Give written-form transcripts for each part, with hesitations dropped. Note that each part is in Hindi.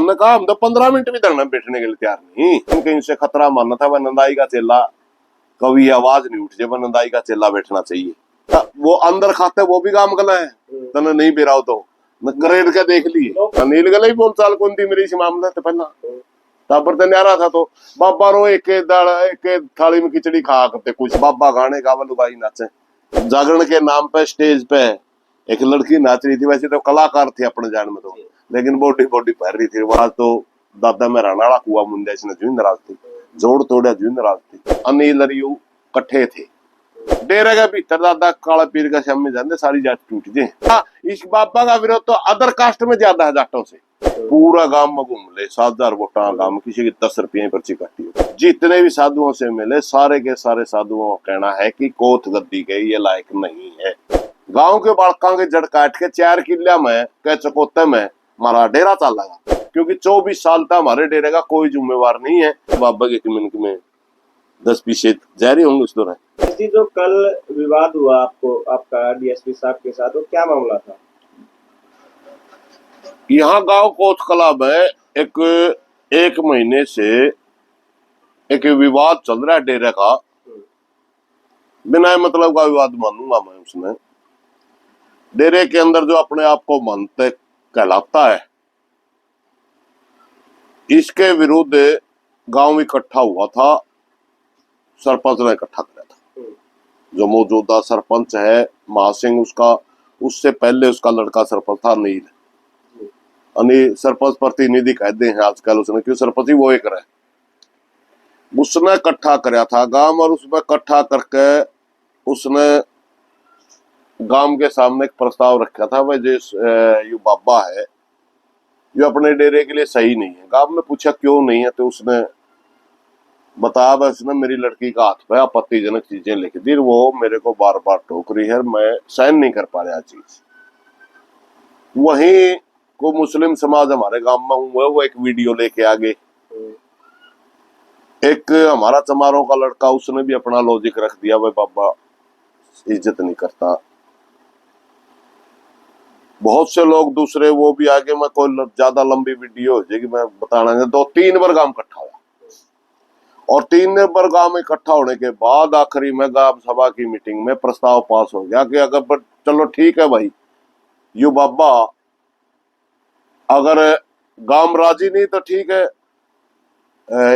हमने कहा हम तो 15 मिनट भी धरना बैठने के लिए तैयार नहीं, क्योंकि इनसे खतरा मानना था। वह नंदाई का चेला कभी आवाज नहीं उठ जाए, नंदाई का चेला बैठना चाहिए। वो अंदर खाते वो भी काम गला है, तने नहीं बेराव तो करेड़ के देख लिए नील गले ही बोल साल कौन थी मेरी इस मामले से पहला तापर तो न्यारा था। तो बाबा रो एक थाली में खिचड़ी खा करते कुछ बाबा गाने गावल भाई नाचे। जागरण के नाम पे स्टेज पे एक लड़की नाच रही थी, वैसे तो कलाकार थी अपने जान में तो, लेकिन बॉडी पहन रही थी। वहां तो दादा में रानाड़ा कुआ मुंडा इसने जुई नाराज थी, जोड़ तोड़ा जुई नाराज थी। अनिल रियू कट्ठे थे डेरे के भीतर। दादा काला पीर का शम में जाते सारी जात टूट जाए। इस बाबा का विरोध तो अदर कास्ट में ज्यादा है जाटों से। पूरा गांव में घूम ले 7,000 वोटा गांव में, किसी की 10 रुपये पर्ची काटी हो। जितने भी साधुओं से मिले सारे के सारे साधुओं का कहना है कि कोथ गद्दी के ये लायक नहीं है। गांव के बालका के जड़ काट के 4 किला में के चकोते में हमारा डेरा चलेगा, क्योंकि 24 साल तक हमारे डेरे का कोई जिम्मेवार नहीं है। बाबा के कम्युनिटी में 10% जारी होंगे उस दौरान। जो कल विवाद हुआ आपका डीएसपी साहब के साथ, वो क्या मामला था? यहाँ गांव कोतकला में एक महीने से एक विवाद चल रहा है डेरे का। बिना मतलब का विवाद मानूंगा मैं। उसमें डेरे के अंदर जो अपने आप को मनते कहलाता है, इसके विरुद्ध गांव इकट्ठा हुआ था। सरपंच ने इकट्ठा किया था। जो मौजूदा सरपंच है महासिंह, उसका उससे पहले उसका लड़का सरपंच था नील। सरपंच प्रतिनिधि कहते हैं आजकल, उसने क्यों सरपंच ही वो एक रहे। उसने इकट्ठा कराया था गांव, और उसमें इकट्ठा करके उसने गांव के सामने एक प्रस्ताव रखा था। वह जिस ये बाबा है जो अपने डेरे के लिए सही नहीं है। गांव में पूछा क्यों नहीं है, तो उसने बताया बस उसने मेरी लड़की का हाथ पे आपत्तिजनक चीजें लिख दी, वो मेरे को बार बार टोक रही है, मैं सहन नहीं कर पा रहा चीज। वहीं को मुस्लिम समाज हमारे गांव में हुआ, वो एक वीडियो लेके आ गए। एक हमारा चमारों का लड़का, उसने भी अपना लॉजिक रख दिया, वह बाबा इज्जत नहीं करता। बहुत से लोग दूसरे वो भी आगे, मैं कोई ज्यादा लंबी वीडियो हो जाएगी मैं बताना। 2-3 बार गांव इकट्ठा हुआ, और 3 बार गांव में इकट्ठा होने के बाद आखिरी में गांव सभा की मीटिंग में प्रस्ताव पास हो गया कि अगर चलो ठीक है भाई, यू बाबा अगर गांव राजी नहीं तो ठीक है।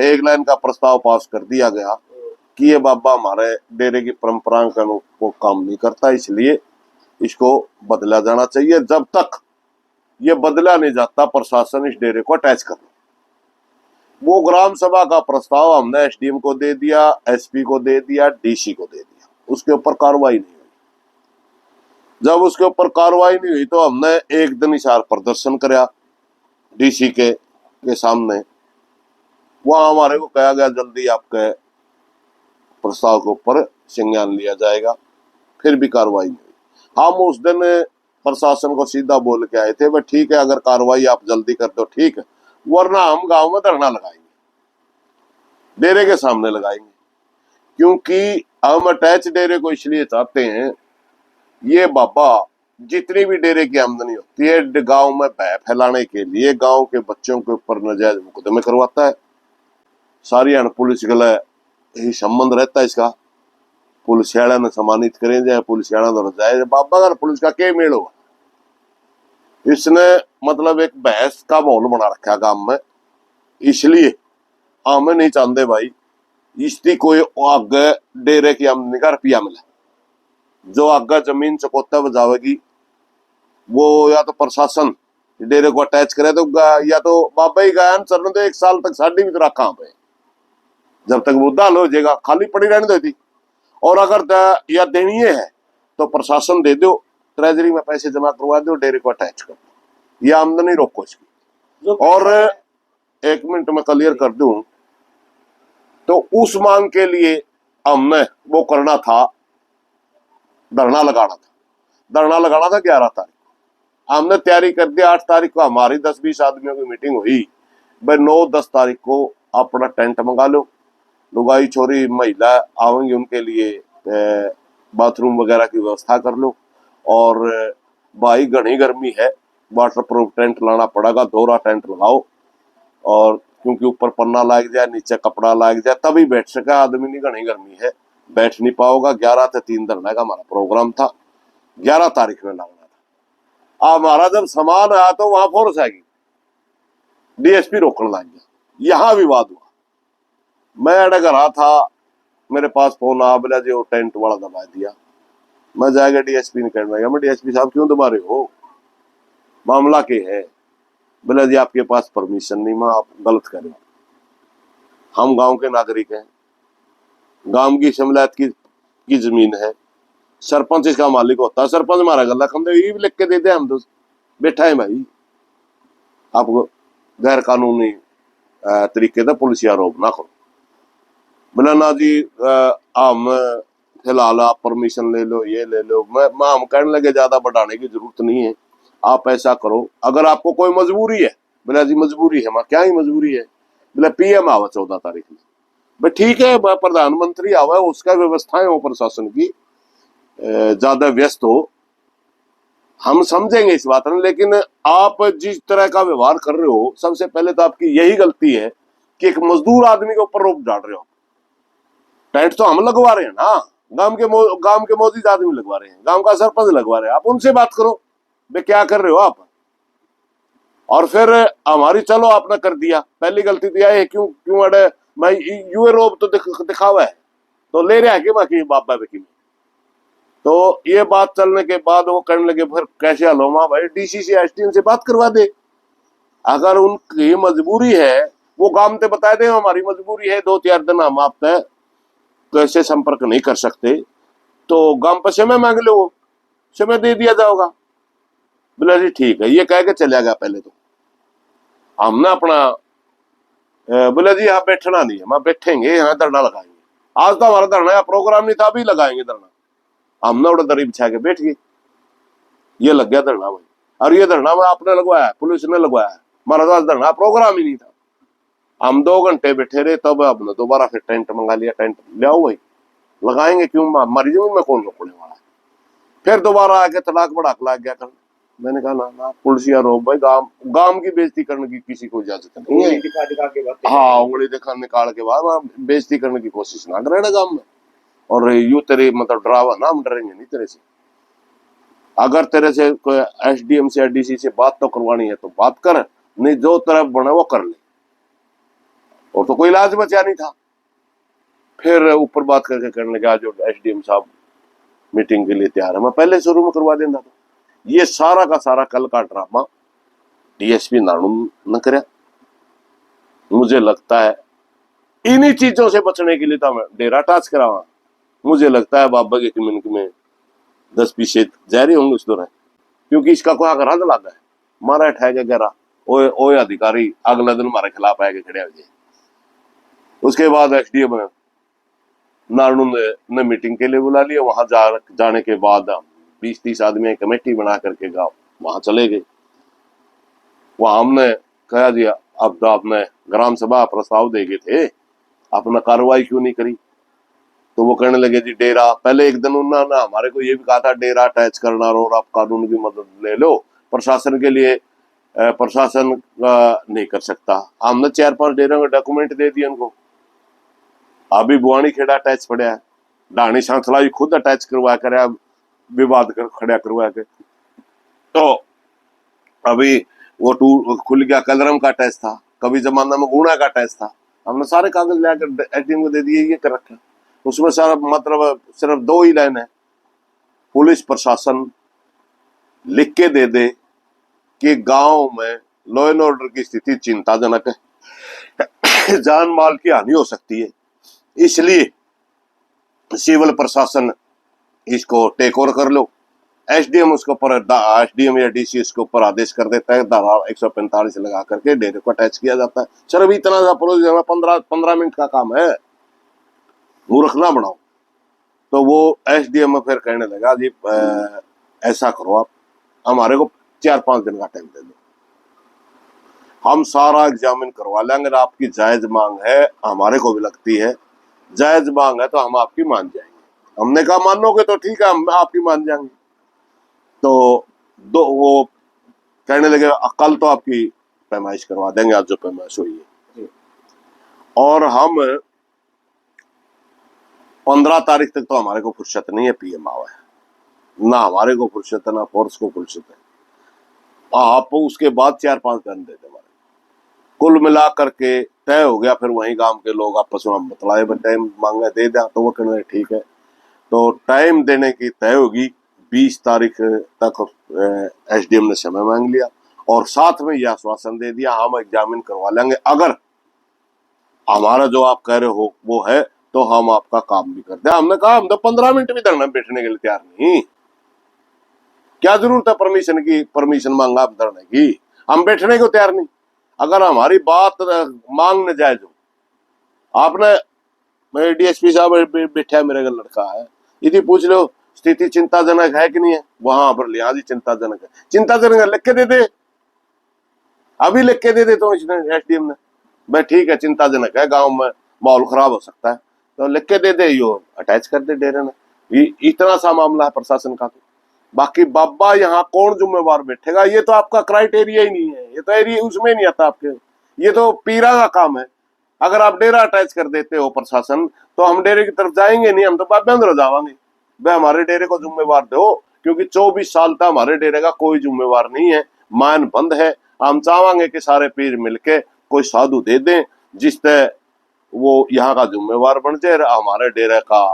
एक लाइन का प्रस्ताव पास कर दिया गया कि ये बाबा हमारे डेरे की परंपराओं के अनुरूप काम नहीं करता, इसलिए इसको बदला जाना चाहिए। जब तक ये बदला नहीं जाता प्रशासन इस डेरे को अटैच कर। वो ग्राम सभा का प्रस्ताव हमने एसडीएम को दे दिया, एसपी को दे दिया, डीसी को दे दिया। उसके ऊपर कार्रवाई नहीं हुई। जब उसके ऊपर कार्रवाई नहीं हुई तो हमने एक दिन इशार प्रदर्शन कराया डीसी के सामने। वहां हमारे को कहा गया जल्दी आपके प्रस्ताव के ऊपर संज्ञान लिया जाएगा, फिर भी कार्रवाई नहीं हुई। हम उस दिन प्रशासन को सीधा बोल के आए थे, भाई ठीक है अगर कार्रवाई आप जल्दी कर दो ठीक है, वरना हम गांव में धरना लगाएंगे, डेरे के सामने लगाएंगे। क्योंकि हम अटैच डेरे को इसलिए चाहते हैं, ये बाबा जितनी भी डेरे की आमदनी होती है गांव में भय फैलाने के लिए गांव के बच्चों के ऊपर नाजायज मुकदमे करवाता है। सारी पुलिस गला यही संबंध रहता है इसका। पुलिस ने सम्मानित करें जाए, पुलिस तो जाए बाबा का पुलिस का क्या मेल होगा। इसने मतलब एक बहस का माहौल बना रखा गांव में, इसलिए हमें नहीं चाहते भाई इसकी कोई आगे डेरे की आमदनी का रुपया मिले। जो आगे जमीन चकोता बजावेगी वो या तो प्रशासन डेरे को अटैच करे, तो या तो बाबा ही गायन चरण तो 1 साल तक साड़ी भी तो रखा पे, जब तक मुद्दा हल हो जाएगा खाली पड़ी रहने देती। और अगर या देनी है तो प्रशासन दे दो, ट्रेजरी में पैसे जमा करवा दो, डेरे को अटैच कर दो, ये आमदनी रोको इसकी। और 1 मिनट में क्लियर कर दूं तो उस मांग के लिए हमने वो करना था, धरना लगाना था। 11 तारीख हमने तैयारी कर दी। 8 तारीख को हमारी 10-20 आदमियों की मीटिंग हुई। भाई 9-10 तारीख को अपना टेंट मंगा लो, लुगाई छोरी महिला आवेंगी उनके लिए बाथरूम वगैरह की व्यवस्था कर लो। और भाई घनी गर्मी है, वाटर प्रूफ टेंट लाना पड़ेगा, दोहरा टेंट लगाओ। और क्योंकि ऊपर पन्ना लग जाए नीचे कपड़ा लग जाए तभी बैठ सके आदमी, नहीं घनी गर्मी है बैठ नहीं पाओगा। 11 से 3 धरने का हमारा प्रोग्राम था, 11 तारीख में लगना था। हमारा जब सामान आया तो वहां फोर्स आएगी, डीएसपी रोकने लग गया, यहां विवाद हुआ। मैं अड़े रहा था, मेरे पास फोन आ बोला जी वो टेंट वाला दबा दिया। मैं जाएगा डीएसपी ने कहने लगा, मैं डीएसपी साहब क्यों दबा रहे हो, मामला के है। बोला जी आपके पास परमिशन नहीं, मैं आप गलत कर रहे हो, हम गांव के नागरिक हैं, गांव की शमलात की जमीन है, सरपंच इसका मालिक होता है, सरपंच हमारा गला खम दे लिख के दे दे, हम तो बैठा है भाई, आप गैर कानूनी तरीके से पुलिस आरोप ना करो। बोला ना जी हम फिलहाल आप परमिशन ले लो, ये ले लो। मैं हम कहने लगे ज्यादा बढ़ाने की जरूरत नहीं है, आप ऐसा करो अगर आपको कोई मजबूरी है। बोला जी मजबूरी है, क्या ही मजबूरी है। बोला पीएम आवा 14 तारीख में। भाई ठीक है, प्रधानमंत्री आवा, उसका व्यवस्थाएं हो प्रशासन की, ज्यादा व्यस्त हो, हम समझेंगे इस बात में। लेकिन आप जिस तरह का व्यवहार कर रहे हो, सबसे पहले तो आपकी यही गलती है कि एक मजदूर आदमी के ऊपर रोक डाल रहे हो। टेंट तो हम लगवा रहे हैं ना, गांव के मौजूद आदमी लगवा रहे हैं, गांव का सरपंच लगवा रहे हैं, आप उनसे बात करो भाई क्या कर रहे हो आप। और फिर हमारी चलो आपने कर दिया, पहली गलती दिया है, क्यों क्यों अड़े मैं यूए रोब तो दिखावा है तो ले रहा है कि बाकी बाबा बेकी में। तो ये बात चलने के बाद वो करने लगे फिर कैसे हलो माँ भाई डीसी से एसडीएम से बात करवा दे, अगर उनकी मजबूरी है वो गांव ते बता दे हमारी मजबूरी है, 2-4 दिन हम आप कैसे संपर्क नहीं कर सकते, तो गांव पर समय मांग लो, समय दे दिया जाएगा। बोला जी ठीक है, ये कह के चला गया। पहले तो हमने अपना बोला जी यहाँ बैठना नहीं है, मैं बैठेंगे यहाँ धरना लगाएंगे, आज तो हमारा धरना प्रोग्राम नहीं था, अभी लगाएंगे धरना। हमने उड़ा दरी बिछा के बैठ गए, ये लग गया धरना भाई। और ये धरना में आपने लगवाया, पुलिस ने लगवाया, हमारा तो धरना प्रोग्राम ही नहीं था। हम 2 घंटे बैठे रहे, तब हमने दोबारा फिर टेंट मंगा लिया, टेंट ले आओ भाई लगाएंगे, क्यों हमारी जमीन में कौन रोकने वाला है। फिर दोबारा आके तलाक बढ़ाक लाग गया कर। मैंने कहा ना पुलिसिया रोक भाई, गांव की बेइज्जती करने की किसी को इजाजत नहीं है। दिखा के बात, हाँ उंगली दिखा निकाल के बाद बेइज्जती करने की कोशिश ना करे गांव में। और यू तेरे मतलब डरावा ना, हम डरेंगे नहीं तेरे से। अगर तेरे से कोई एसडीएम से या डीसी से बात तो करवानी है तो बात कर, नहीं जो तरफ बने वो कर ले, और तो कोई इलाज बचा नहीं था। फिर ऊपर बात करके करने लगा जो एसडीएम साहब मीटिंग के लिए तैयार है, मैं पहले शुरू में करवा देता था। ये सारा का सारा कल का ड्रामा डीएसपी नारायण न करे। मुझे लगता है इन्हीं चीजों से बचने के लिए तो मैं डेरा टाच करावा। मुझे लगता है बाबा के कम्युनिटी में 10-20 जहरी होंगे उस दौरान, क्योंकि इसका कोई आग्रह लगा है मारा ठहर गहरा ओए अधिकारी अगले दिन हमारे खिलाफ आएगा खड़े हो जाए। उसके बाद एसडीएम नारायण ने मीटिंग के लिए बुला लिया। वहां जाने के बाद 20-30 आदमी कमेटी बना करके गाँव वहां चले गए। वहां हमने कहा जी अब तो आपने ग्राम सभा प्रस्ताव दे गए थे, आपने कार्रवाई क्यों नहीं करी। तो वो कहने लगे जी डेरा, पहले एक दिन उन्होंने हमारे को ये भी कहा था डेरा अटैच करना और आप कानून की मदद ले लो, प्रशासन के लिए प्रशासन नहीं कर सकता। हमने 4-5 डेरों का डॉक्यूमेंट दे दिया उनको। अभी बुआनी खेड़ा अटैच पड़ा है, ढाणी सांसला खुद अटैच करवा कर विवाद कर खड़ा करवा के। तो अभी वो खुल गया, कलरम का अटैच था, कभी जमाना में गुणा का अटैच था, हमने सारे कागज लेकर एसडीएम को दे दिए, ये कर रखा। उसमें सारा मतलब सिर्फ 2 ही लाइन है, पुलिस प्रशासन लिख के दे दे कि गांव में लॉ एंड ऑर्डर की स्थिति चिंताजनक है, जान माल की हानि हो सकती है, इसलिए सिविल प्रशासन इसको टेक ओवर कर लो। एसडीएम उसके ऊपर एसडीएम या डीसी उसके ऊपर आदेश कर देता है, धारा 145 लगा करके डेरे को अटैच किया जाता है। सिर्फ इतना सा प्रोसीजर 15 मिनट का काम है, मूर्ख ना बनाओ। तो वो एसडीएम फिर कहने लगा जी ऐसा करो आप हमारे को 4-5 दिन का टाइम दे दो, हम सारा एग्जामिन करवा लेंगे, आपकी जायज मांग है, हमारे को भी लगती है जायज मांग है तो हम आपकी मान जाएंगे। हमने कहा मानोगे तो ठीक है, हम आपकी मान जाएंगे। तो वो कहने लगे कल तो आपकी पैमाइश करवा देंगे, आज जो पैमाइश हुई है। जी। और हम 15 तारीख तक तो हमारे को फुर्सत नहीं है, पीएम आवा है ना, हमारे को फुर्सत है ना फोर्स को फुर्सत है। आप उसके बाद 4-5 दिन दे दे हमारे, कुल मिला करके तय हो गया। फिर वहीं गांव के लोग आपस में बतलाए, टाइम मांगे दे दिया, तो वो कहने ठीक है। तो टाइम देने की तय होगी, 20 तारीख तक एसडीएम ने समय मांग लिया और साथ में यह आश्वासन दे दिया हम एग्जामिन करवा लेंगे, अगर हमारा जो आप कह रहे हो वो है तो हम आपका काम भी कर दे। हमने कहा हम तो 15 मिनट भी धरने बैठने के लिए तैयार नहीं, क्या जरूरत है परमिशन की, परमिशन मांगा हम धरने की, हम बैठने को तैयार नहीं। अगर हमारी बात मांग न जाए, जो आपने डीएसपी साहब बैठा मेरे घर लड़का है, यदि पूछ लो स्थिति चिंताजनक है कि नहीं है, वहां पर लिया जी चिंताजनक है, चिंताजनक है लिख के दे दे, अभी लिख के दे दे। तो इसने एसडीएम ने भाई ठीक है चिंताजनक है, गांव में माहौल खराब हो सकता है, तो लिख के दे दे, यो अटैच कर दे डेरे ने। इतना सा मामला है प्रशासन का। तो बाकी बाबा यहाँ कौन जिम्मेवार बैठेगा, ये तो आपका क्राइटेरिया ही नहीं है, ये तो एरिया उसमें नहीं आता आपके, ये तो पीरा का काम है। अगर आप डेरा अटैच कर देते हो प्रशासन, तो हम डेरे की तरफ जाएंगे नहीं, हम तो बाबे अंदर जावांगे। भाई हमारे डेरे को जिम्मेवार दो, क्योंकि 24 साल तक हमारे डेरे का कोई जिम्मेवार नहीं है, मान बंद है। हम चाहेंगे कि सारे पीर मिलके कोई साधु दे दें, जिससे वो यहाँ का जिम्मेवार बन जाए, हमारे डेरे का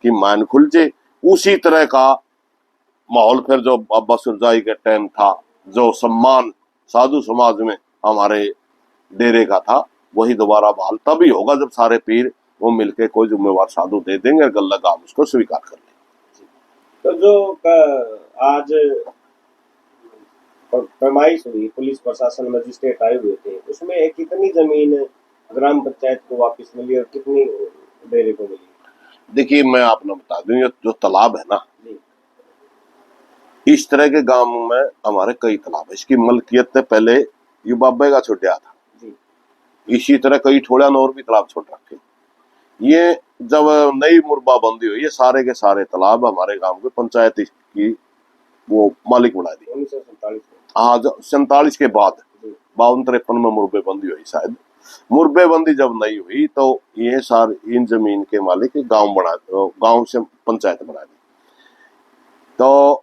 की मान खुल जाए। उसी तरह का माहौल फिर जो बाबा सुरजाई के टाइम था, जो सम्मान साधु समाज में हमारे डेरे का था, वही दोबारा बहाल तभी होगा जब सारे पीर वो मिलके कोई जिम्मेवार साधु दे देंगे, गल्ला गांव उसको स्वीकार कर लेंगे। तो जो आज पैमाइश हुई, पुलिस प्रशासन मजिस्ट्रेट आए हुए थे, उसमें कितनी जमीन ग्राम पंचायत को वापस मिली और कितनी डेरे को मिली? देखिए मैं आपने बता दूं, ये जो तालाब है ना, इस तरह के गांव में हमारे कई तालाब है, इसकी मलकियत से पहले ये बाबे का छुट्टिया था। इसी तरह कई ठोड़ा और भी तालाब छोड़ रखे। ये जब नई मुरबाबंदी हुई, ये सारे के सारे तालाब हमारे गांव के पंचायत की वो मालिक बना दी 1947 हाँ 47 के बाद 52-53 में मुरबेबंदी हुई शायद। मुरबेबंदी जब नहीं हुई तो ये सारे इन जमीन के मालिक गांव बना, गांव से पंचायत बना दी। तो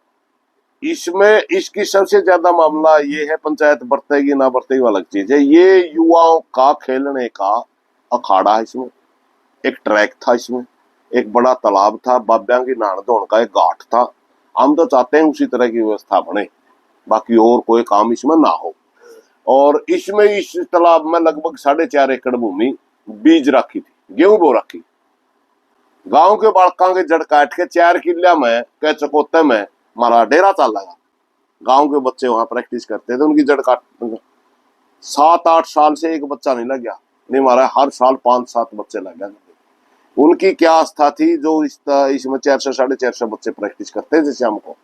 इसमें इसकी सबसे ज्यादा मामला ये है, पंचायत बरतेगी ना बरतेगी वो अलग चीज है, ये युवाओं का खेलने का अखाड़ा है। इसमें एक ट्रैक था, इसमें एक बड़ा तालाब था, बाब्या की नहान धोन का एक घाट था। हम तो चाहते हैं उसी तरह की व्यवस्था बने, बाकी और कोई काम इसमें ना हो। और इसमें इस तालाब में लगभग 4.5 एकड़ भूमि बीज रखी थी, गेहूं बो रखी। गांव के बालका के जड़ काट के 4 किला में के चकोते में हमारा डेरा चल लगा। गांव के बच्चे वहां प्रैक्टिस करते थे, उनकी जड़ काट 7-8 साल से एक बच्चा नहीं लग गया, नहीं मारा, हर साल 5-7 बच्चे लग गए। उनकी क्या आस्था थी, जो इसमें 400-450 बच्चे प्रैक्टिस करते थे शाम को,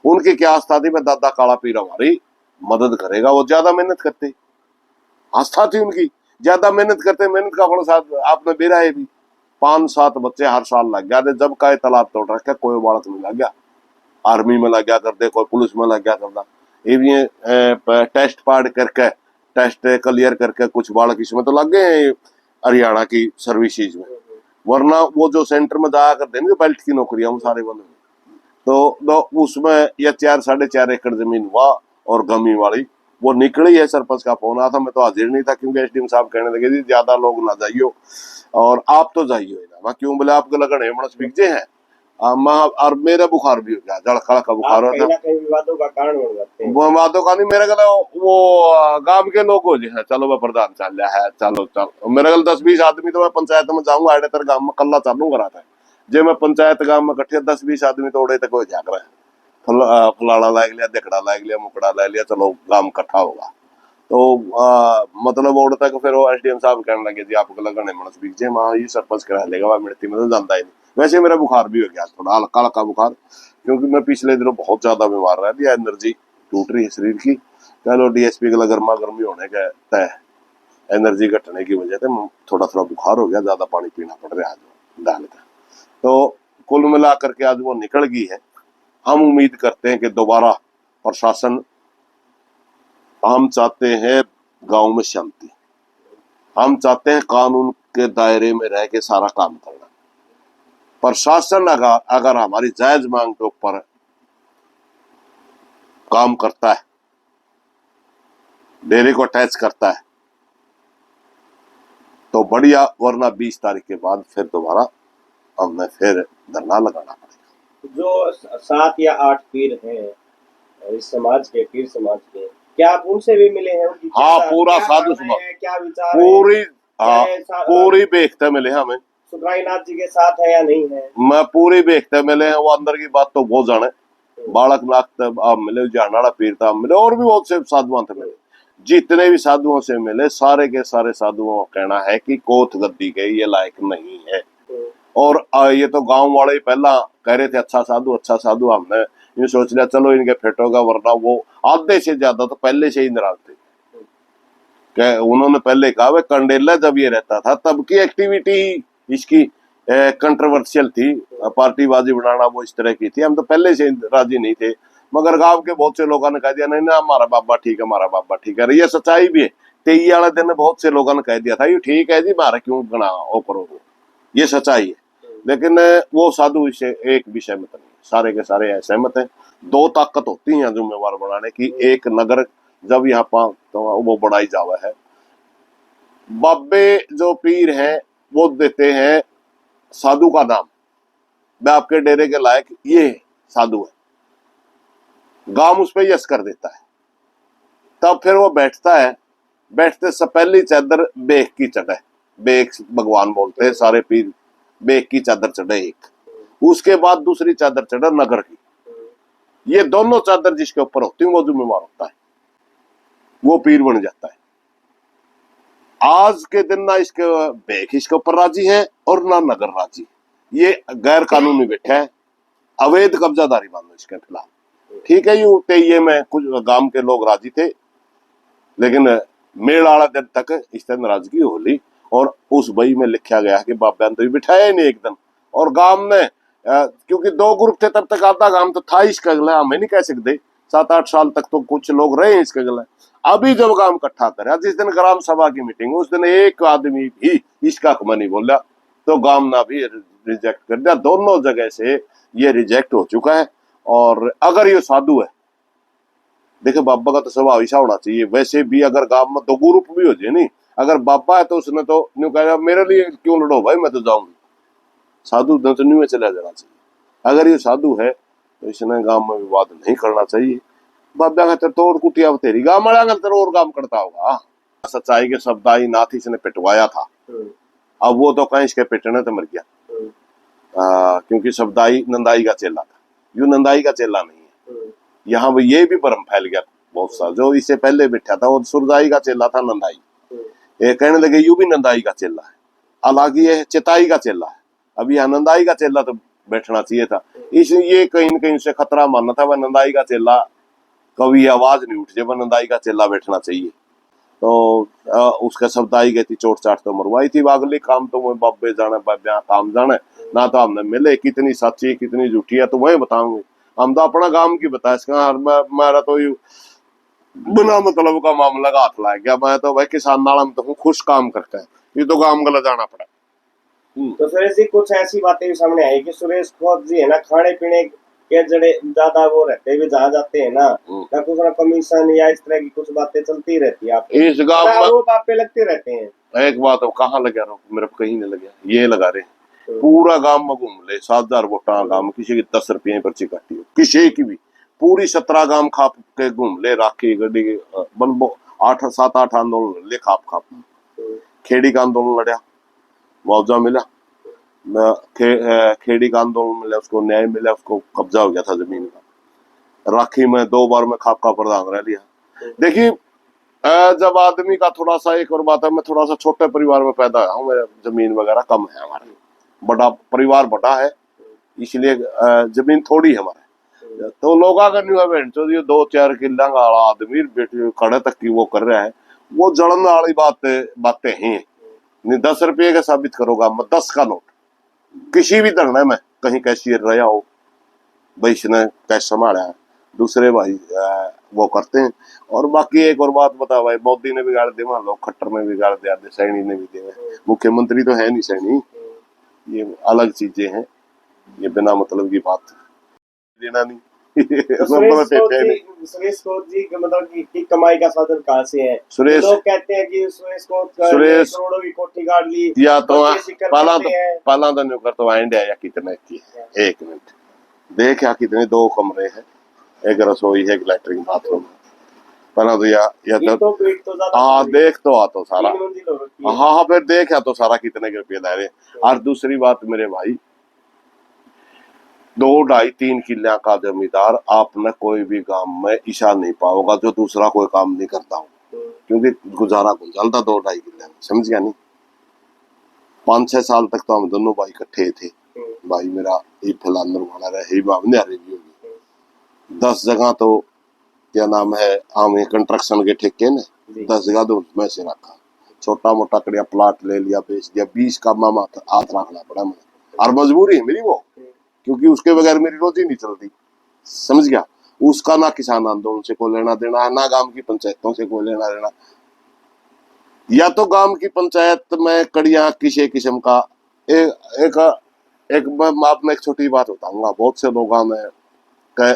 उनकी क्या आस्था थी, मैं दादा काला पीर हमारी मदद करेगा। वो ज्यादा मेहनत करते, आस्था थी उनकी, ज्यादा मेहनत करते, मेहनत का फल साथ आपने बेरा है भी। 5-7 बच्चे हर साल लग गया, जब का तालाब तोड़ रखा, कोई बालक नहीं लग गया, आर्मी में लग गया करते, कोई पुलिस में लग गया करता। ये टेस्ट पास करके, टेस्ट क्लियर करके कुछ बालक इसमें तो लग गए हरियाणा की सर्विसेज में, वरना वो जो सेंटर में जाया करते हैं बेल्ट की नौकरियां, वो सारे बंद हुए। तो उसमें यह 4-4.5 एकड़ जमीन हुआ और गमी वाली वो निकली है। सरपंच का फोन आया था, मैं तो हाजिर नहीं था, क्योंकि एसडीएम साहब कहने लगे जी ज्यादा लोग ना जाइयो और आप तो जाइयो ना। मैं क्यों बोले, आपके लगन हेमणस बिकजे हैं, और मेरा बुखार भी हो गया, जड़खड़ा का बुखार आप कहीं ना कहीं विवादों का कारण बन जाते हैं। विवादों का नहीं, मेरे गले वो गांव के लोग हो जी, चलो मैं प्रधान चल रहा है, चलो चलो मेरे गल 10-20 आदमी तो मैं पंचायत में जाऊंगा, आड़े तर गांव में कल्ला चालू करा था जे मैं पंचायत गांव में कट्ठे 10-20 आदमी तो उड़े तक कोई जाग रहा है, फलाड़ा लाग लिया, देखड़ा लाग लिया, मुकड़ा ला लिया, चलो गांव इकट्ठा होगा। तो मतलब उड़ तक फिर वो एसडीएम साहब कहने लगे जी आपको लगने मनस बिक जे, मां ये सरपंच करा लेगा, वह मिलती में तो जानता ही नहीं। वैसे मेरा बुखार भी हो गया, थोड़ा हल्का हल्का बुखार, क्योंकि मैं पिछले दिनों बहुत ज्यादा बीमार रह दिया, एनर्जी टूट रही है शरीर की। कह लो डीएसपी के गर्मा गर्मी होने के तय, एनर्जी घटने की वजह से थोड़ा थोड़ा बुखार हो गया, ज्यादा पानी पीना पड़ रहा है आज डाल का। तो कुल मिला करके आज वो निकल गई है। हम उम्मीद करते हैं कि दोबारा प्रशासन, हम चाहते हैं गांव में शांति। हम चाहते हैं कानून के दायरे में रह के सारा काम करना। प्रशासन अगर हमारी जायज मांग के ऊपर काम करता है, डेरे को अटैच करता है तो बढ़िया, वरना 20 तारीख के बाद फिर दोबारा हमें फिर धरना लगाना पड़ेगा। जो 7 या 8 पीर हैं इस समाज के, पीर समाज के, क्या आप उनसे भी मिले हैं? उनकी हाँ, क्या- पूरा क्या साधु मानना है, क्या विचार है? पूरी क्या पूरी बेखते मिले हमें। सुखराईनाथ जी के साथ है या नहीं है? मैं पूरी बेखते मिले हैं। वो अंदर की बात तो बहुत जाने। बालक नाथ आप मिले, जानाड़ा पीर था मिले, और भी बहुत से साधुओं से मिले। जितने भी साधुओं से मिले, सारे के सारे साधुओं का कहना है कि कोत गद्दी के ये लायक नहीं है। और ये तो गांव वाले ही पहला कह रहे थे अच्छा साधु। हमने ये सोच लिया चलो इनके फिट होगा, वरना वो आधे से ज्यादा तो पहले से ही नाराज थे। उन्होंने पहले कहा वे कंडेला जब ये रहता था तब की एक्टिविटी इसकी कंट्रोवर्शियल थी, पार्टीबाजी बनाना वो इस तरह की थी। हम तो पहले से राजी नहीं थे, मगर गांव के बहुत से लोगों ने कह दिया नहीं ना हमारा बाबा ठीक है, हमारा बाबा ठीक है। ये सच्चाई भी है। 23 वाले दिन बहुत से लोगों ने कह दिया था ये ठीक है जी, हमारा क्यों गणा वो करो, ये सच्चाई है। लेकिन वो साधु इससे एक भी सहमत नहीं, सारे के सारे सहमत हैं। 2 ताकत होती है जिम्मेवार बनाने की। एक नगर जब यहाँ पर तो वो बढ़ाई जावा है, बाबे जो पीर हैं वो देते हैं साधु का नाम, मैं आपके डेरे के लायक ये साधु है, गांव उस पर यस कर देता है। तब फिर वो बैठता है, बैठते से पहली चादर बेख की चढ़े, बेख भगवान बोलते हैं सारे पीर, बेख की चादर चढ़े एक, उसके बाद दूसरी चादर चढ़े नगर की। ये दोनों चादर जिसके ऊपर होती है वो जिम्मेवार होता है, वो पीर बन जाता है। आज के दिन ना इसके बेख इसके ऊपर राजी है और ना नगर राजी। ये गैर कानूनी बैठा है, अवैध कब्जादारी मानो इसके खिलाफ। ठीक है, यू ये में कुछ गांव के लोग राजी थे, लेकिन मेल वाला दिन तक इस तरह नाराजगी होली। और उस बही में लिखा गया कि बाबा ने तो बिठाया नहीं एक दिन। और गांव ने क्योंकि 2 ग्रुप थे तब तक, आधा गांव तो था इसका गला, हमें नहीं कह सकते। 7-8 साल तक तो कुछ लोग रहे हैं इसके गला। अभी जब गांव इकट्ठा करे, जिस दिन ग्राम सभा की मीटिंग, उस दिन एक आदमी भी इसका हक नहीं बोला, तो गांव ना भी रिजेक्ट कर दिया। दोनों जगह से ये रिजेक्ट हो चुका है। और अगर ये साधु है, देखो बाबा का तो स्वभाव ऐसा होना चाहिए। वैसे भी अगर गांव में 2 ग्रुप भी हो जाए नहीं, अगर बाबा है तो उसने तो न्यू कहा मेरे लिए क्यों लड़ो भाई, मैं तो जाऊंगी। साधु तो न्यू में चला जाना चाहिए। अगर ये साधु है तो इसने गांव में विवाद नहीं करना चाहिए। बाबा का तो और कुटिया तेरी गांव मड़ा और काम करता होगा। सच्चाई के शब्द आई नाथ इसने पिटवाया था, अब वो तो कहीं इसके पिटने तो मर गया। क्योंकि शब्दाई नंदाई का चेला था, यू नंदाई का चेला नहीं है। यहाँ वो ये भी भ्रम फैल गया बहुत सा, जो इससे पहले बैठा था वो सुरदाई का चेला था, नंदाई। ये कहने लगे यू भी नंदाई का चेला है, हालांकि ये चिताई का चेला है। अब यहाँ नंदाई का चेला तो बैठना चाहिए था। इसलिए कहीं न कहीं से खतरा मानना था वह नंदाई का चेला कभी आवाज नहीं उठ जाए, वह नंदाई का चेला बैठना चाहिए। तो उसका शब्द आई गई थी, चोट चाट तो मरवाई थी। अगली काम तो वही बाबे जाने, बाबा काम जाने ना। तो हमने मिले कितनी सच्ची कितनी झूठी है तो वही बताऊंगे। हम तो अपना काम की बता इसका, मेरा तो यू बिना मतलब का मामला का हाथ ला गया। मैं तो भाई किसान नाला में तो हूँ, खुश काम करके ये तो काम गला जाना पड़ा। तो सुरेश जी कुछ ऐसी बातें भी सामने आई कि सुरेश खोत जी है ना, खाने पीने के जड़े ज्यादा वो रहते हुए जहाँ जाते हैं ना, कुछ ना कमीशन या इस तरह की कुछ बातें चलती रहती है। इस गांव में वो बातें लगते रहते हैं। एक बात अब कहाँ लगा रहा हूँ, मेरे को कहीं नहीं लगा, ये लगा रहे पूरा गांव में घूम ले। 7,000 वोटा गांव, किसी की 10 रुपये पर्ची काटी हो, किसी की भी पूरी 17 गांव खाप के घूम ले। राखी गड्डी 8-7-8 आंदोलन ले खाप खाप। खेड़ी का आंदोलन लड़ा, मुआवजा मिला। खेड़ी का आंदोलन मिला, उसको न्याय मिला, उसको कब्जा हो गया था जमीन का। राखी में 2 बार में खाप का प्रधान रह लिया। देखिए जब आदमी का थोड़ा सा, एक और बात है, मैं थोड़ा सा छोटे परिवार में पैदा हुआ हूँ, मेरा जमीन वगैरह कम है। हमारे बड़ा परिवार बड़ा है, इसलिए जमीन थोड़ी है हमारे। तो लोग अगर नहीं है 2-4 किला वाला आदमी बेटे खड़े तक की वो कर रहा है, वो जड़न वाली बातें हैं। 10 रुपये का साबित करोगा, मैं 10 का नोट किसी भी धरने में कहीं कैशियर रहा हो भाई, इसने कैश संभाला है। दूसरे भाई वो करते हैं। और बाकी एक और बात बता भाई, मोदी ने बिगाड़ दिया, मान लो खट्टर ने बिगाड़ दिया, सैनी ने भी दिया, मुख्यमंत्री तो है नहीं सैनी, ये अलग चीजें हैं, ये बिना मतलब की बात देना नहीं। तो सुरेश कोट जी मतलब की कमाई का साधन कहाँ से है? सुरेश लोग कहते हैं कि सुरेश कोट करोड़ों की कोठी गाड़ ली, या तो पाला तो नहीं कर तो इंडिया या कितने की है, एक मिनट देख या कितने, 2 कमरे हैं, एक रसोई है, एक लैट्रिन बाथरूम है, पहला तो या तो हाँ देख तो आ तो सारा, हाँ हाँ फिर देख या तो सारा कितने के रुपये ले रहे। और दूसरी बात मेरे भाई, 2, 2.5, 3 किले का जमींदार आपने कोई भी काम में ईशा नहीं पाओगा जो दूसरा कोई काम नहीं करता हूँ, क्योंकि गुजारा गुजरता 2, 2.5 किले में, समझ गया नहीं। 5-6 साल तक तो हम दोनों भाई इकट्ठे थे, भाई मेरा फलानर वाला रहे बाबने भी होगी, 10 जगह तो क्या नाम है आम कंस्ट्रक्शन के ठेके ने, 10 जगह तो उसमें से रखा, छोटा मोटा कड़िया प्लाट ले लिया, बेच दिया, 20 का मामा हाथ रखना पड़ा मुझे, और मजबूरी है मेरी वो, क्योंकि उसके बगैर मेरी रोजी नहीं चलती, समझ गया। उसका ना किसान आंदोलन से कोई लेना देना है, ना गांव की पंचायतों से कोई लेना देना, या तो गांव की पंचायत में कड़िया किसी किस्म का एक मैं आपने एक छोटी बात बताऊंगा, बहुत से लोग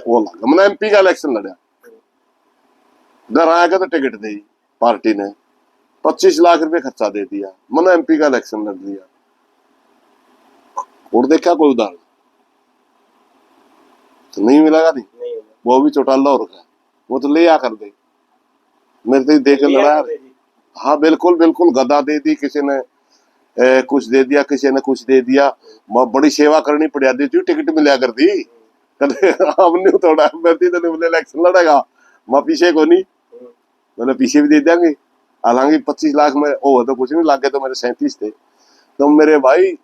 वो लगा, मैंने MP का इलेक्शन लड़ा, घर आएगा तो टिकट दी पार्टी ने, 25 लाख रुपए खर्चा दे दिया, मैंने MP का इलेक्शन लड़ लिया, और देखा कोई उदाहरण तो नहीं मिलेगा, नहीं वो भी चौटाला हो रखा है, वो तो ले आ कर दे, मेरे तो देख लड़ा, हाँ बिल्कुल बिल्कुल, गदा दे दी किसी ने, कुछ दे दिया किसी ने, कुछ दे दिया, बड़ी सेवा करनी पड़ा दी थी, टिकट मिला कर दी, हमने थोड़ा इलेक्शन लड़ेगा, मैं पीछे को नहीं, मैंने पीछे भी दे देंगे, हालांकि 25 लाख में ओ तो कुछ नहीं लागे, तो मेरे 37 थे। तो मेरे भाई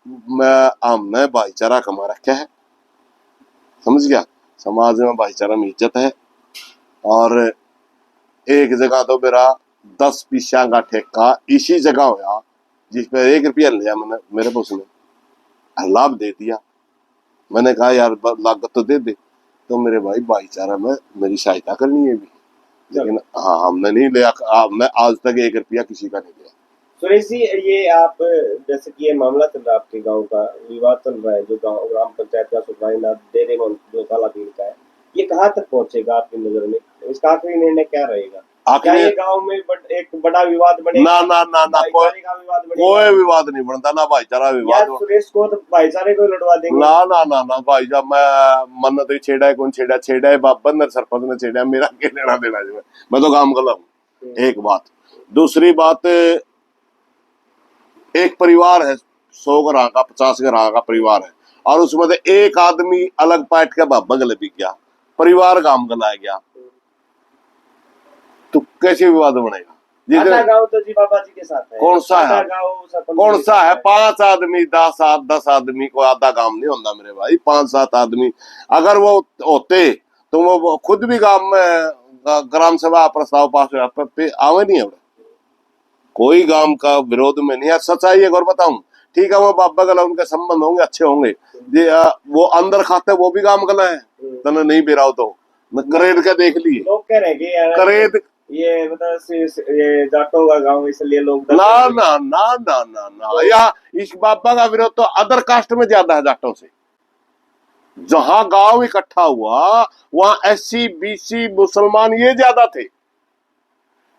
हमने भाईचारा कमा रखा है, समझ गया, समाज में भाईचारा में इज्जत है, और एक जगह तो मेरा 10 पैसा का ठेका इसी जगह होया, जिसपे 1 रुपया लिया मैंने, मेरे को उसने लाभ दे दिया, मैंने कहा यार लागत तो दे दे, तो मेरे भाई भाईचारा में मेरी सहायता करनी है भी, लेकिन हाँ हमने नहीं लिया, हमने आज तक 1 रुपया किसी का नहीं लिया। सुरेश जी, ये आप जैसे कि ये मामला चल रहा है, आपके गांव का विवाद चल रहा है, जो गांव ग्राम पंचायत का सुधार डेरे जो काला पीर का है, ये कहाँ तक पहुंचेगा आपकी नजर में? इसका आखिरी निर्णय क्या रहेगा? क्या ये गांव में एक बड़ा विवाद बनेगा? ना ना ना ना, कोई विवाद नहीं बनता, ना भाईचारा विवाद, सुरेश को तो भाईचारे को लड़वा देंगे, ना ना ना ना भाई, जब मैं मन तो छेड़ा है, कौन छेड़ा है, बाबन ने सरपंच ने छेड़ा, मेरा क्या लेना देना जो है, मैं तो काम कर हूँ। एक बात, दूसरी बात, एक परिवार है, 100 घर का 50 घर का परिवार है, और उसमें से एक आदमी अलग पार्ट का बाबा गले बिक गया, परिवार काम गलाया गया, तो कैसे विवाद बनेगा? गाँव तो जी बाबा जी के साथ है, कौन सा है, कौन सा है? 5 आदमी 10 आदमी को आधा काम नहीं होता मेरे भाई, 5-7 आदमी अगर वो होते तो वो खुद भी गांव में ग्राम सभा प्रस्ताव पास आवे नहीं है, कोई गांव का विरोध में नहीं है। सच्चाई एक और बताऊं, ठीक है, वो बाबा गला उनके संबंध होंगे, अच्छे होंगे, वो अंदर खाते वो भी काम गला है, तने नहीं बेराव तो करेद के देख लिए, लोग कह रहे हैं करेद ये मतलब ये जाटों का गांव इसलिए लोग ना ना ना ना ना ना, या इस बाबा का विरोध तो अदर कास्ट में ज्यादा है जाटों से, जहां गांव इकट्ठा हुआ वहां SC BC मुसलमान ये ज्यादा थे,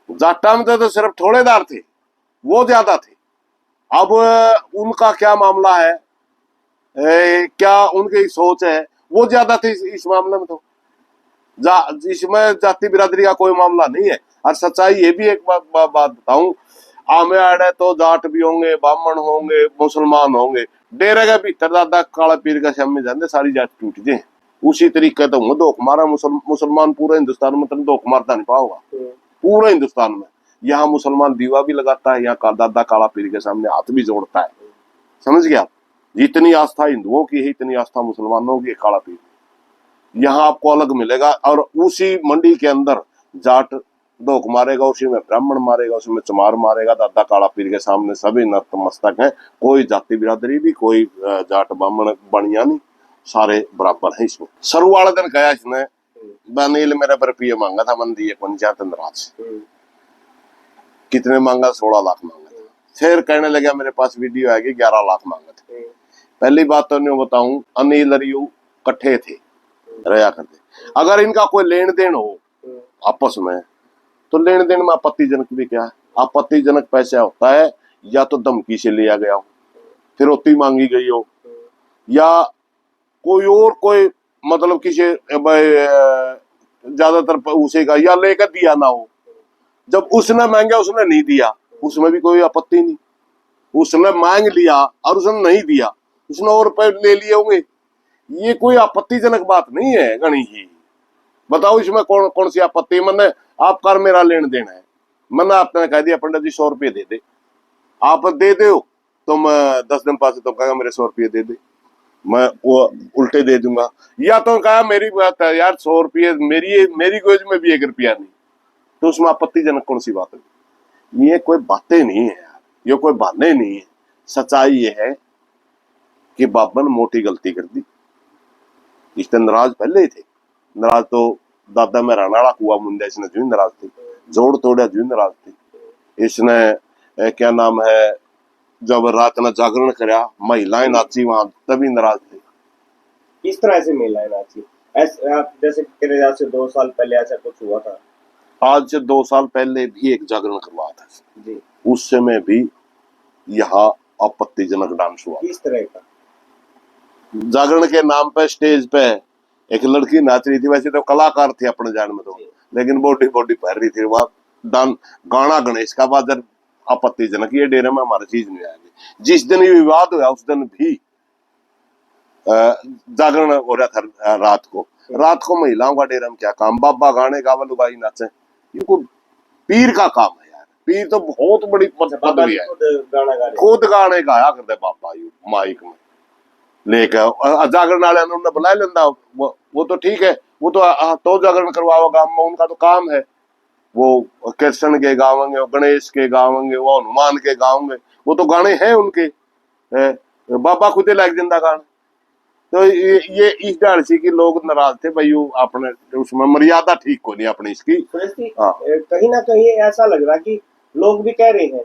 जाटा में तो सिर्फ थोड़ेदार थे, वो ज्यादा थे। अब उनका क्या मामला है, क्या उनकी सोच है, वो ज्यादा थे इस मामले में, तो इसमें जाति बिरादरी का कोई मामला नहीं है। और सच्चाई ये भी एक बात बताऊं, आमे आड़े तो जाट भी होंगे, ब्राह्मण होंगे, मुसलमान होंगे, डेरे के भीतर दादा काला पीर का सामने जाते सारी जात टूट जाए, उसी तरीके तो धोख मारा मुसलमान पूरे हिंदुस्तान में, तुम धोख मारता नहीं पाओगा पूरे हिंदुस्तान में। यहाँ मुसलमान दीवा भी लगाता है, यहाँ दादा काला पीर के सामने हाथ भी जोड़ता है, समझ गया। जितनी आस्था हिंदुओं की है इतनी आस्था मुसलमानों की काला पीर, यहाँ आपको अलग मिलेगा। और उसी मंडी के अंदर जाट धोख मारेगा, उसी में ब्राह्मण मारेगा, उसमें चमार मारेगा, दादा काला पीर के सामने सभी नतमस्तक हैं, कोई जाति बिरादरी भी, कोई जाट ब्राह्मण बनिया नहीं, सारे बराबर हैं इसमें। सरू वाले दिन गया इसने अनिल मेरे पर रुपये मांगा था, मन दिए कौन जाता नाराज। कितने मांगा? 16 लाख मांगा था। फिर कहने लगा मेरे पास वीडियो आएगी 11 लाख मांगा था। पहली बात तो नहीं बताऊं, अनिल और यू इकट्ठे थे, रहा करते। अगर इनका कोई लेन देन हो आपस में तो लेन देन में आपत्तिजनक भी क्या है? आपत्तिजनक पैसा होता है या तो धमकी से लिया गया हो, फिरौती मांगी गई हो, या कोई मतलब किसी ज्यादातर उसे का या लेकर दिया ना हो। जब उसने मांगा उसने नहीं दिया, उसमें भी कोई आपत्ति नहीं। उसने मांग लिया और उसने नहीं दिया, उसने और रुपए ले लिए होंगे, ये कोई आपत्तिजनक बात नहीं है गणेश जी। बताओ इसमें कौन कौन सी आपत्ति? मैंने आपका मेरा लेन देन है, मैंने आपने कह दिया पंडित जी 100 रुपये दे दे, आप दे दो तो मैं 10 दिन पास तो कहा मेरे 100 रुपये दे दे, मैं वो उल्टे दे दूंगा। या तो कहा मेरी बात है यार 100 रुपये मेरी गोज में भी 1 रुपया नहीं, तो उसमें आपत्तिजनक कौन सी बात है? ये कोई बातें नहीं है यार, ये कोई बहाने नहीं है। सच्चाई ये है कि बाबा ने मोटी गलती कर दी। इससे नाराज पहले ही थे, नाराज तो दादा में रानाड़ा कुआ मुंडा इसने जो नाराज थे, जोड़ तोड़ा जो नाराज थे। इसने क्या नाम है, जब रात ने जागरण करा महिलाएं नाची वहां तभी नाराज थे। किस तरह से महिलाएं नाची? ऐसे आप जैसे कह रहे आज से 2 साल पहले ऐसा कुछ हुआ था? आज से 2 साल पहले भी एक जागरण करवाया था जी, उस समय भी यहाँ आपत्तिजनक डांस हुआ। किस तरह का? जागरण के नाम पे स्टेज पे एक लड़की नाच रही थी, वैसे तो कलाकार थे अपने जान में तो, लेकिन बॉडी पहन रही थी वहां गाना गणेश का बाजर। आपत्तिजनक, ये डेरे में हमारी चीज नहीं आएगी। जिस दिन ये विवाद हुआ उस दिन भी जागरण हो रहा था रात को महिलाओं का डेरा में क्या काम? बाबा गाने गावल लुगाई नाचे, ये कोई पीर का काम है यार। पीर तो बहुत बड़ी पदवी है, खुद गाने गाया करते बाबा यू माइक में लेकर। जागरण वाले उन्होंने बुला लेना, वो तो ठीक है, वो तो जागरण करवाओ गांव में, उनका तो काम है। वो कृष्ण के गावेंगे, वो गणेश के गावेंगे, वो हनुमान के गावेंगे, वो तो गाने हैं उनके। बाबा खुद ही लाइक जिंदा गाने। तो ये इस डाल से कि लोग नाराज थे भाई, अपने उसमें मर्यादा ठीक को नहीं अपनी इसकी। कहीं ना कहीं ऐसा लग रहा कि लोग भी कह रहे हैं,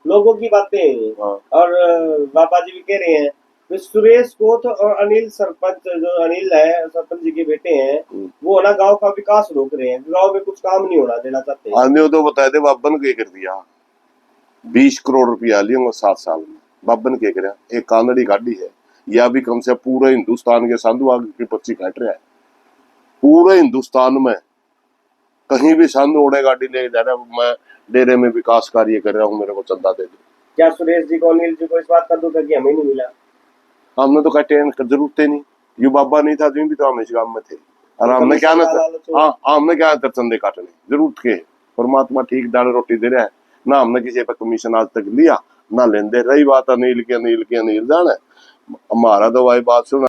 लोगों की बातें हैं, और बाबा जी भी कह रहे हैं कि सुरेश कोथ और अनिल सरपंच, जो अनिल है सरपंच जी के बेटे हैं, वो ना गांव का विकास रोक रहे हैं, गांव में कुछ काम नहीं होना देना चाहते हैं। आदमी तो बताए थे बाबन के कर दिया 20 करोड़ रुपया लिया 7 साल में। बाबन के कर एक कांदड़ी गाड़ी है, या भी कम से पूरे हिंदुस्तान के साधु आगे की 25 घट रहा है। पूरे हिंदुस्तान में कहीं भी साधु ओढ़े गाड़ी ले जा रहा, मैं डेरे में विकास कार्य कर रहा हूँ, मेरे को चंदा दे दो। क्या सुरेश जी को अनिल जी को इस बात का दुख है कि हमें नहीं मिला? हमने तो कहते हैं जरूरत ही नहीं, यू बाबा नहीं था भी तो हम इस गांव में थे, और हमने क्या हमने क्या चंदे काटने जरूरत के? परमात्मा ठीक दाल रोटी दे रहा है ना, हमने किसी पर कमीशन आज तक लिया ना लेंदे। रही बात अनिल की, अनिल जाने हमारा तो भाई बात सुना